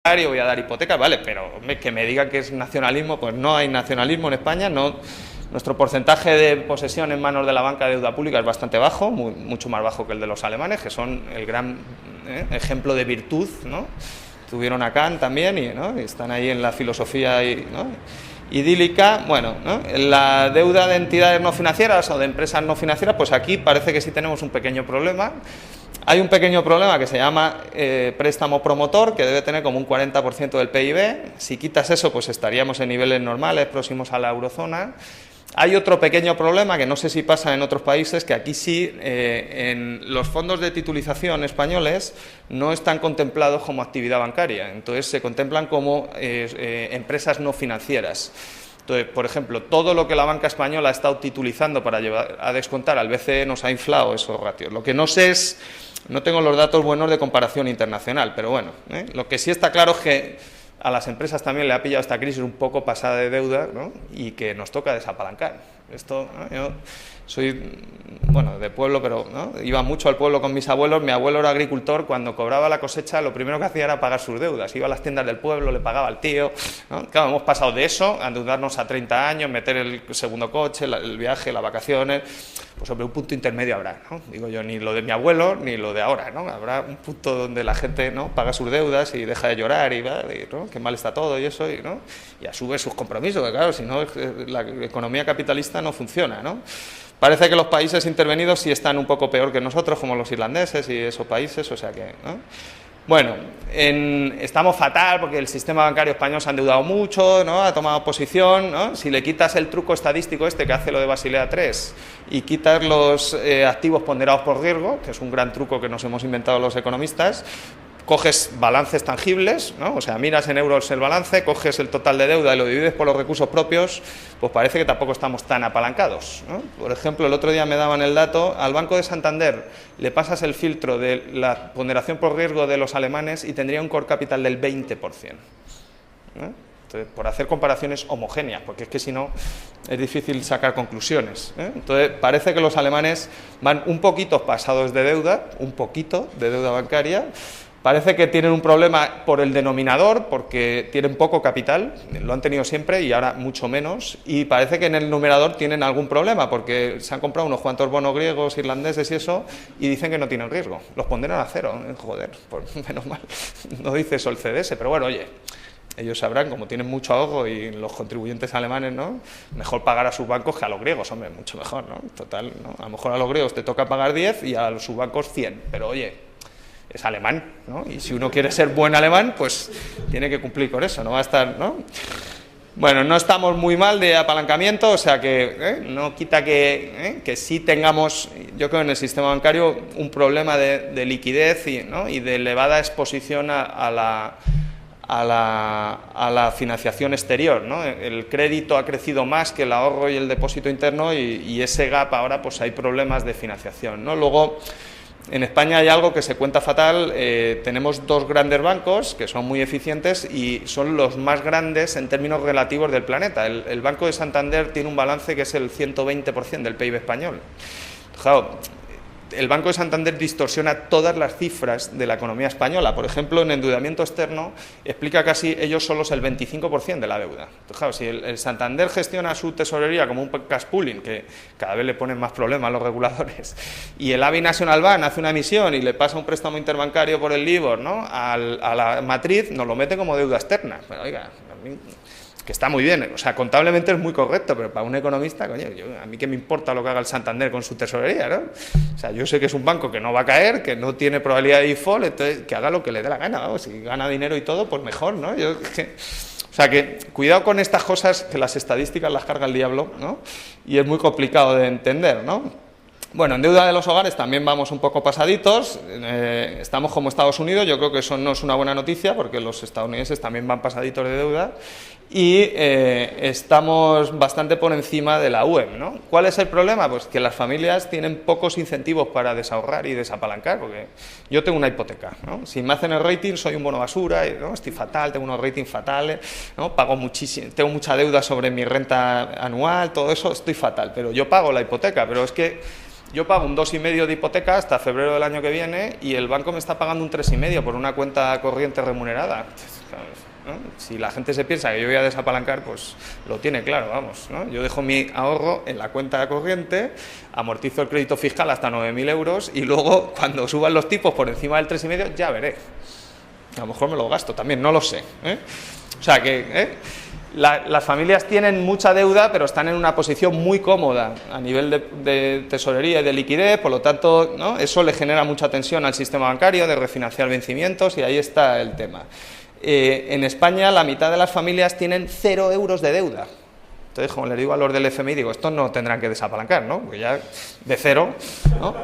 voy a dar hipotecas, vale, pero hombre, que me digan que es nacionalismo, pues no hay nacionalismo en España, no. Nuestro porcentaje de posesión en manos de la banca de deuda pública es bastante bajo, mucho más bajo que el de los alemanes, que son el gran ejemplo de virtud, ¿no? Tuvieron a Kant también y, ¿no? Y están ahí en la filosofía idílica. Bueno, ¿no? La deuda de entidades no financieras o de empresas no financieras, pues aquí parece que sí tenemos un pequeño problema. Hay un pequeño problema que se llama préstamo promotor, que debe tener como un 40% del PIB. Si quitas eso, pues estaríamos en niveles normales, próximos a la eurozona. Hay otro pequeño problema, que no sé si pasa en otros países, que aquí sí, en los fondos de titulización españoles no están contemplados como actividad bancaria, entonces se contemplan como empresas no financieras. Entonces, por ejemplo, todo lo que la banca española ha estado titulizando para llevar a descontar al BCE nos ha inflado esos ratios. Lo que no sé es, no tengo los datos buenos de comparación internacional, pero bueno, lo que sí está claro es que a las empresas también le ha pillado esta crisis un poco pasada de deuda, ¿no? Y que nos toca desapalancar. Esto, ¿no? Yo soy, bueno, de pueblo, pero ¿no? Iba mucho al pueblo con mis abuelos. Mi abuelo era agricultor. Cuando cobraba la cosecha, lo primero que hacía era pagar sus deudas. Iba a las tiendas del pueblo, le pagaba al tío, ¿no? Claro, hemos pasado de eso a endeudarnos a 30 años, meter el segundo coche, el viaje, las vacaciones. Pues sobre un punto intermedio habrá, ¿no? Digo yo, ni lo de mi abuelo ni lo de ahora, ¿no? Habrá un punto donde la gente, ¿no? Paga sus deudas y deja de llorar y va, ¿no? Que mal está todo y eso, ¿no? Y asume sus compromisos, que claro, si no la economía capitalista no funciona, ¿no? Parece que los países intervenidos sí están un poco peor que nosotros, como los irlandeses y esos países, o sea que, ¿no? Bueno, estamos fatal porque el sistema bancario español se ha endeudado mucho, ¿no? Ha tomado posición, ¿no? Si le quitas el truco estadístico este que hace lo de Basilea III y quitas los activos ponderados por riesgo, que es un gran truco que nos hemos inventado los economistas, coges balances tangibles, ¿no? O sea, miras en euros el balance, coges el total de deuda y lo divides por los recursos propios, pues parece que tampoco estamos tan apalancados, ¿no? Por ejemplo, el otro día me daban el dato, al Banco de Santander le pasas el filtro de la ponderación por riesgo de los alemanes y tendría un core capital del 20%, ¿no? Entonces, por hacer comparaciones homogéneas, porque es que si no es difícil sacar conclusiones, ¿eh? Entonces, parece que los alemanes van un poquito pasados de deuda, un poquito de deuda bancaria. Parece que tienen un problema por el denominador, porque tienen poco capital, lo han tenido siempre y ahora mucho menos, y parece que en el numerador tienen algún problema, porque se han comprado unos cuantos bonos griegos, irlandeses y eso, y dicen que no tienen riesgo, los pondrán a cero, joder, pues menos mal, no dice eso el CDS, pero bueno, oye, ellos sabrán, como tienen mucho ahorro y los contribuyentes alemanes, ¿no? Mejor pagar a sus bancos que a los griegos, hombre, mucho mejor, ¿no? Total, ¿no? A lo mejor a los griegos te toca pagar 10 y a sus bancos 100, pero oye, es alemán, ¿no? Y si uno quiere ser buen alemán, pues tiene que cumplir con eso, no va a estar, ¿no? Bueno, no estamos muy mal de apalancamiento, o sea que no quita que sí tengamos, yo creo, en el sistema bancario un problema de liquidez ¿no? Y de elevada exposición a la financiación exterior, ¿no? El crédito ha crecido más que el ahorro y el depósito interno y ese gap ahora pues hay problemas de financiación, ¿no? Luego, en España hay algo que se cuenta fatal, tenemos dos grandes bancos que son muy eficientes y son los más grandes en términos relativos del planeta. El Banco de Santander tiene un balance que es el 120% del PIB español. Claro, el Banco de Santander distorsiona todas las cifras de la economía española. Por ejemplo, en endeudamiento externo explica casi ellos solos el 25% de la deuda. Entonces, claro, si el Santander gestiona su tesorería como un cash pooling, que cada vez le ponen más problemas a los reguladores, y el ABI National Bank hace una emisión y le pasa un préstamo interbancario por el LIBOR, ¿no? a la matriz, nos lo mete como deuda externa. Pero, oiga, a mí, que está muy bien, o sea, contablemente es muy correcto, pero para un economista, coño, a mí qué me importa lo que haga el Santander con su tesorería, ¿no? O sea, yo sé que es un banco que no va a caer, que no tiene probabilidad de default, entonces que haga lo que le dé la gana, vamos, si gana dinero y todo, pues mejor, ¿no? O sea, que cuidado con estas cosas, que las estadísticas las carga el diablo, ¿no? Y es muy complicado de entender, ¿no? Bueno, en deuda de los hogares también vamos un poco pasaditos, estamos como Estados Unidos, yo creo que eso no es una buena noticia porque los estadounidenses también van pasaditos de deuda y estamos bastante por encima de la UE, ¿no? ¿Cuál es el problema? Pues que las familias tienen pocos incentivos para desahorrar y desapalancar, porque yo tengo una hipoteca, ¿no? Si me hacen el rating soy un bono basura, ¿no? Estoy fatal, tengo unos ratings fatales, ¿no? Pago muchísimo, tengo mucha deuda sobre mi renta anual, todo eso, estoy fatal, pero yo pago la hipoteca, pero es que yo pago un 2,5 de hipoteca hasta febrero del año que viene y el banco me está pagando un 3,5 por una cuenta corriente remunerada. ¿no? Si la gente se piensa que yo voy a desapalancar, pues lo tiene claro, vamos, ¿no? Yo dejo mi ahorro en la cuenta corriente, amortizo el crédito fiscal hasta 9.000 euros y luego, cuando suban los tipos por encima del 3,5, ya veré. A lo mejor me lo gasto también, no lo sé, ¿eh? O sea que las familias tienen mucha deuda, pero están en una posición muy cómoda a nivel de tesorería y de liquidez, por lo tanto, ¿no? Eso le genera mucha tensión al sistema bancario de refinanciar vencimientos y ahí está el tema. En España la mitad de las familias tienen 0 euros de deuda. Entonces, como les digo a los del FMI, digo, estos no tendrán que desapalancar, ¿no? Porque ya de cero, ¿no?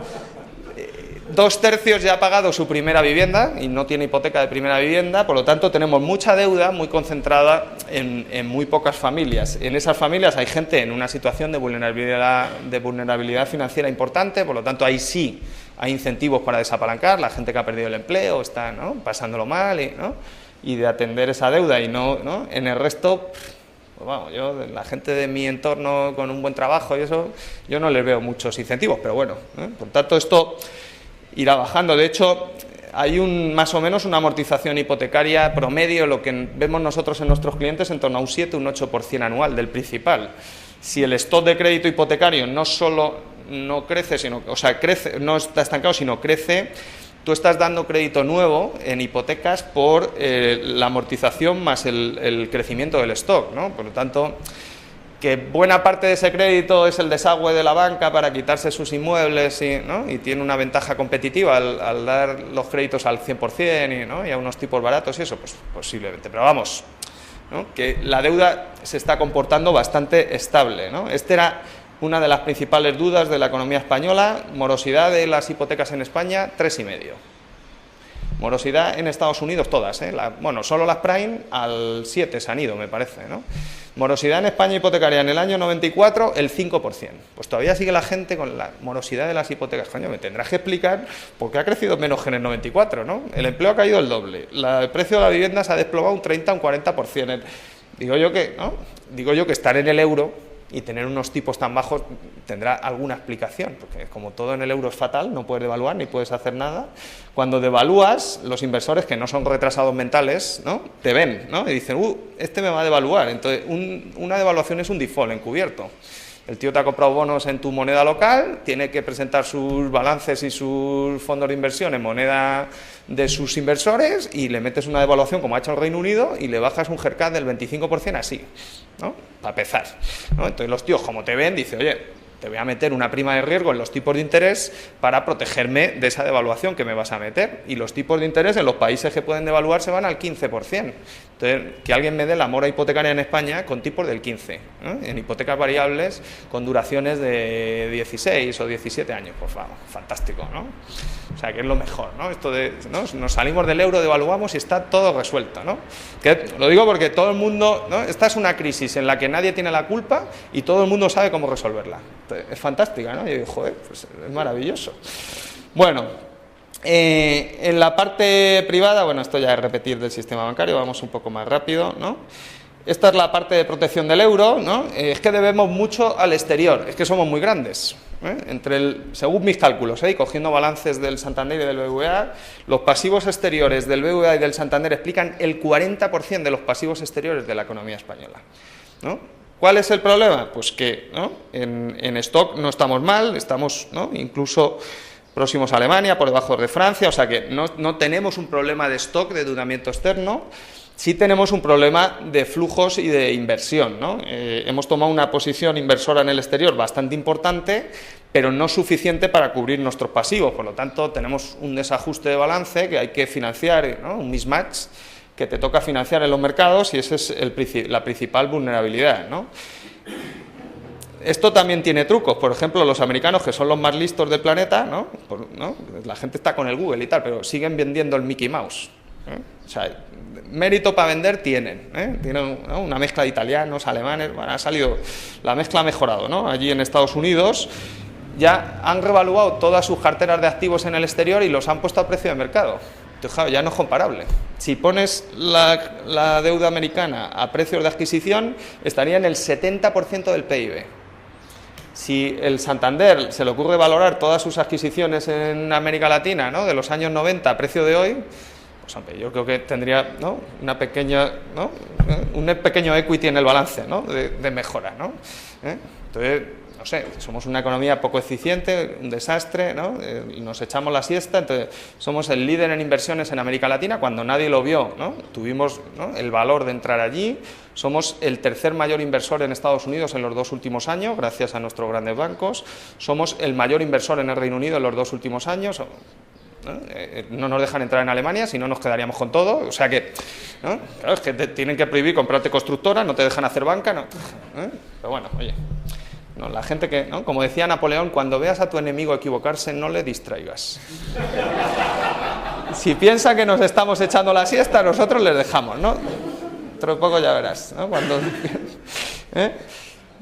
2/3 ya ha pagado su primera vivienda y no tiene hipoteca de primera vivienda, por lo tanto tenemos mucha deuda muy concentrada en muy pocas familias. En esas familias hay gente en una situación de vulnerabilidad financiera importante, por lo tanto ahí sí hay incentivos para desapalancar, la gente que ha perdido el empleo está, ¿no?, pasándolo mal, ¿no?, y de atender esa deuda y no en el resto. Pues vamos, yo, la gente de mi entorno con un buen trabajo y eso, yo no les veo muchos incentivos, pero bueno, por tanto esto irá bajando. De hecho, hay más o menos una amortización hipotecaria promedio, lo que vemos nosotros en nuestros clientes, en torno a un 7, un 8% anual del principal. Si el stock de crédito hipotecario no solo no crece, crece, no está estancado, sino crece, tú estás dando crédito nuevo en hipotecas por la amortización más el crecimiento del stock, ¿no? Por lo tanto, que buena parte de ese crédito es el desagüe de la banca para quitarse sus inmuebles, ¿no?, y tiene una ventaja competitiva al dar los créditos al 100% ¿no?, y a unos tipos baratos y eso, pues posiblemente. Pero vamos, ¿no?, que la deuda se está comportando bastante estable, ¿no? Esta era una de las principales dudas de la economía española: morosidad de las hipotecas en España, 3,5. Morosidad en Estados Unidos todas, bueno, solo las Prime al 7 se han ido, me parece, ¿no? Morosidad en España hipotecaria en el año 94, el 5%. Pues todavía sigue la gente con la morosidad de las hipotecas. Coño, me tendrás que explicar por qué ha crecido menos que en el 94, ¿no? El empleo ha caído el doble, el precio de la vivienda se ha desplomado un 30 o un 40%. Digo yo que estar en el euro y tener unos tipos tan bajos tendrá alguna explicación, porque como todo en el euro es fatal, no puedes devaluar ni puedes hacer nada. Cuando devalúas, los inversores, que no son retrasados mentales, ¿no?, te ven, ¿no?, y dicen, este me va a devaluar. Entonces, una devaluación es un default encubierto. El tío te ha comprado bonos en tu moneda local, tiene que presentar sus balances y sus fondos de inversión en moneda de sus inversores y le metes una devaluación como ha hecho el Reino Unido y le bajas un haircut del 25% así, ¿no?, para empezar, ¿no? Entonces los tíos, como te ven, dicen, oye, te voy a meter una prima de riesgo en los tipos de interés para protegerme de esa devaluación que me vas a meter. Y los tipos de interés en los países que pueden devaluar se van al 15%. Entonces, que alguien me dé la mora hipotecaria en España con tipos del 15%, ¿no?, en hipotecas variables con duraciones de 16 o 17 años. Pues vamos, fantástico, ¿no? O sea, que es lo mejor, ¿no? Esto de, ¿no?, nos salimos del euro, devaluamos y está todo resuelto, ¿no? Que lo digo porque todo el mundo, ¿no?, esta es una crisis en la que nadie tiene la culpa y todo el mundo sabe cómo resolverla. Es fantástica, ¿no? Y digo, joder, pues es maravilloso. Bueno, en la parte privada, bueno, esto ya es repetir del sistema bancario, vamos un poco más rápido, ¿no? Esta es la parte de protección del euro, ¿no? Es que debemos mucho al exterior, es que somos muy grandes, según mis cálculos, y cogiendo balances del Santander y del BBVA, los pasivos exteriores del BBVA y del Santander explican el 40% de los pasivos exteriores de la economía española, ¿no? ¿Cuál es el problema? Pues que, ¿no?, en stock no estamos mal, estamos, ¿no?, incluso próximos a Alemania, por debajo de Francia, o sea que no tenemos un problema de stock, de endeudamiento externo. Sí tenemos un problema de flujos y de inversión, ¿no? Hemos tomado una posición inversora en el exterior bastante importante, pero no suficiente para cubrir nuestros pasivos, por lo tanto tenemos un desajuste de balance que hay que financiar, ¿no?, un mismatch que te toca financiar en los mercados y esa es la principal vulnerabilidad, ¿no? Esto también tiene trucos. Por ejemplo, los americanos, que son los más listos del planeta, ¿no?, la gente está con el Google y tal, pero siguen vendiendo el Mickey Mouse, ¿eh? O sea, mérito para vender tienen, ¿eh? Tienen, ¿no?, una mezcla de italianos, alemanes, bueno, ha salido, la mezcla ha mejorado, ¿no? Allí en Estados Unidos ya han revaluado todas sus carteras de activos en el exterior y los han puesto a precio de mercado. Entonces, claro, ya no es comparable. Si pones la deuda americana a precios de adquisición, estaría en el 70% del PIB. Si el Santander se le ocurre valorar todas sus adquisiciones en América Latina, ¿no?, de los años 90 a precio de hoy, pues hombre, yo creo que tendría, ¿no?, una pequeña, ¿no?, un pequeño equity en el balance, ¿no?, de mejora, ¿no? Entonces, no sé, somos una economía poco eficiente, un desastre, ¿no?, y nos echamos la siesta. Entonces, somos el líder en inversiones en América Latina cuando nadie lo vio, ¿no? Tuvimos, ¿no?, el valor de entrar allí. Somos el tercer mayor inversor en Estados Unidos en los 2 últimos años, gracias a nuestros grandes bancos. Somos el mayor inversor en el Reino Unido en los 2 últimos años. No nos dejan entrar en Alemania, si no nos quedaríamos con todo. O sea que, ¿no?, claro, es que te tienen que prohibir comprarte constructora, no te dejan hacer banca, ¿no? Pero bueno, oye, no, la gente que, ¿no?, como decía Napoleón, cuando veas a tu enemigo equivocarse, no le distraigas. Si piensa que nos estamos echando la siesta, nosotros les dejamos, ¿no? Dentro de poco ya verás, ¿no? Cuando...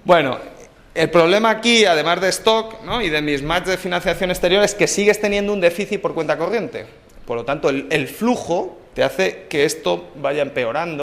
Bueno, el problema aquí, además de stock, ¿no?, y de mismatch de financiación exterior, es que sigues teniendo un déficit por cuenta corriente. Por lo tanto, el flujo te hace que esto vaya empeorando.